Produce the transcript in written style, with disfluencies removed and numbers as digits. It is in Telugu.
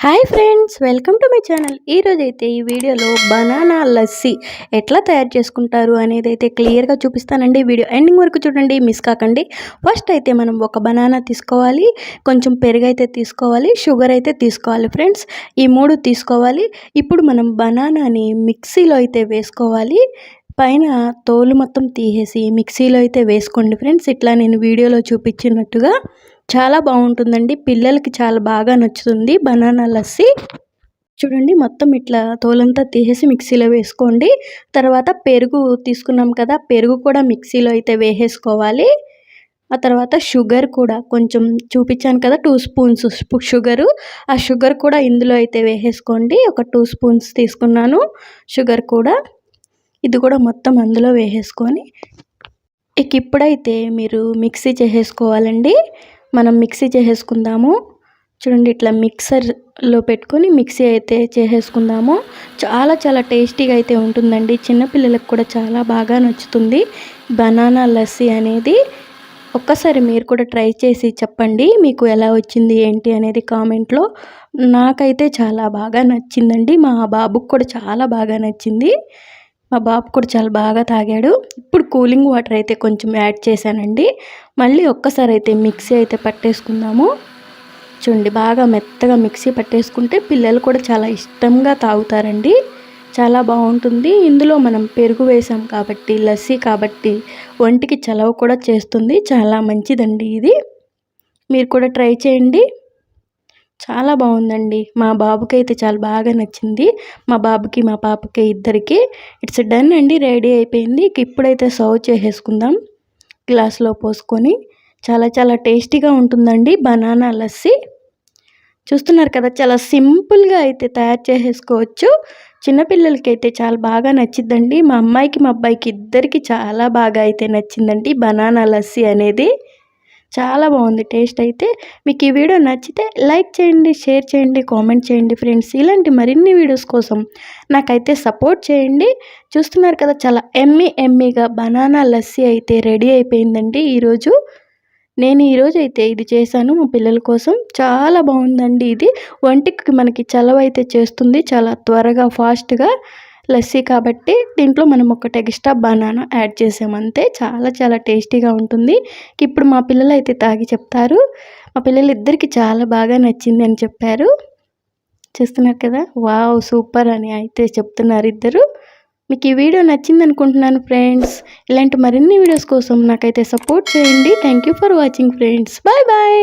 Hi friends, welcome to my channel. ఈరోజైతే ఈ వీడియోలో బనానా లస్సీ ఎట్లా తయారు చేసుకుంటారు అనేది అయితే క్లియర్గా చూపిస్తానండి. వీడియో ఎండింగ్ వరకు చూడండి, మిస్ కాకండి. ఫస్ట్ అయితే మనం ఒక బనానా తీసుకోవాలి, కొంచెం పెరుగు అయితే తీసుకోవాలి, షుగర్ అయితే తీసుకోవాలి ఫ్రెండ్స్. ఈ మూడు తీసుకోవాలి. ఇప్పుడు మనం బనానాని మిక్సీలో అయితే వేసుకోవాలి. పైన తోలు మొత్తం తీసేసి మిక్సీలో అయితే వేసుకోండి ఫ్రెండ్స్. ఇట్లా నేను వీడియోలో చూపించినట్టుగా చాలా బాగుంటుందండి. పిల్లలకి చాలా బాగా నచ్చుతుంది బనానా లస్సీ. చూడండి, మొత్తం ఇట్లా తోలంతా తీసేసి మిక్సీలో వేసుకోండి. తర్వాత పెరుగు తీసుకున్నాం కదా, పెరుగు కూడా మిక్సీలో అయితే వేసేసుకోవాలి. ఆ తర్వాత షుగర్ కూడా కొంచెం చూపించాను కదా, 2 స్పూన్స్ షుగరు. ఆ షుగర్ కూడా ఇందులో అయితే వేసేసుకోండి. ఒక 2 స్పూన్స్ తీసుకున్నాను షుగర్ కూడా. ఇది కూడా మొత్తం అందులో వేసేసుకొని ఇప్పుడైతే మీరు మిక్సీ చేసేసుకోవాలండి. మనం మిక్సీ చేసేసుకుందాము. చూడండి, ఇట్లా మిక్సర్లో పెట్టుకొని మిక్సీ అయితే చేసేసుకుందాము. చాలా టేస్టీగా అయితే ఉంటుందండి. చిన్నపిల్లలకు కూడా చాలా బాగా నచ్చుతుంది బనానా లస్సీ అనేది. ఒక్కసారి మీరు కూడా ట్రై చేసి చెప్పండి మీకు ఎలా వచ్చింది ఏంటి అనేది కామెంట్లో. నాకైతే చాలా బాగా నచ్చిందండి. మా బాబుకు కూడా చాలా బాగా నచ్చింది. మా బాబు కూడా చాలా బాగా తాగాడు. ఇప్పుడు కూలింగ్ వాటర్ అయితే కొంచెం యాడ్ చేశానండి. మళ్ళీ ఒక్కసారి అయితే మిక్సీ అయితే పట్టేసుకుందాము. చూడండి, బాగా మెత్తగా మిక్సీ పట్టేసుకుంటే పిల్లలు కూడా చాలా ఇష్టంగా తాగుతారండి. చాలా బాగుంటుంది. ఇందులో మనం పెరుగు వేసాం కాబట్టి, లస్సీ కాబట్టి ఒంటికి చలవ కూడా చేస్తుంది. చాలా మంచిదండి ఇది. మీరు కూడా ట్రై చేయండి. చాలా బాగుందండి. మా బాబుకి అయితే చాలా బాగా నచ్చింది. మా బాబుకి మా పాపకి ఇద్దరికి. ఇట్స్ డన్ అండి, రెడీ అయిపోయింది. ఇప్పుడైతే సర్వ్ చేసేసుకుందాం గ్లాస్లో పోసుకొని. చాలా టేస్టీగా ఉంటుందండి బనానా లస్సీ. చూస్తున్నారు కదా, చాలా సింపుల్గా అయితే తయారు చేసేసుకోవచ్చు. చిన్నపిల్లలకి అయితే చాలా బాగా నచ్చిద్దండి. మా అమ్మాయికి మా అబ్బాయికి ఇద్దరికి చాలా బాగా అయితే నచ్చిందండి బనానా లస్సీ అనేది. చాలా బాగుంది టేస్ట్ అయితే. మీకు ఈ వీడియో నచ్చితే లైక్ చేయండి, షేర్ చేయండి, కామెంట్ చేయండి ఫ్రెండ్స్. ఇలాంటి మరిన్ని వీడియోస్ కోసం నాకైతే సపోర్ట్ చేయండి. చూస్తున్నారు కదా, చాలా ఎమ్మీగా బనానా లస్సీ అయితే రెడీ అయిపోయిందండి. నేను ఈరోజు అయితే ఇది చేశాను మా పిల్లల కోసం. చాలా బాగుందండి ఇది. ఒంటికి మనకి చలవ అయితే చేస్తుంది చాలా త్వరగా, ఫాస్ట్గా. లస్సీ కాబట్టి దీంట్లో మనం ఒకటి ఎక్స్ట్రా బనానా యాడ్ చేసామంతే. చాలా టేస్టీగా ఉంటుంది. ఇప్పుడు మా పిల్లలు అయితే తాగి చెప్తారు. మా పిల్లలు ఇద్దరికి చాలా బాగా నచ్చింది అని చెప్పారు. చూస్తున్నారు కదా, వావ్ సూపర్ అని అయితే చెప్తున్నారు ఇద్దరు. మీకు ఈ వీడియో నచ్చింది అనుకుంటున్నాను ఫ్రెండ్స్. ఇలాంటి మరిన్ని వీడియోస్ కోసం నాకైతే సపోర్ట్ చేయండి. Thank you for watching friends. Bye.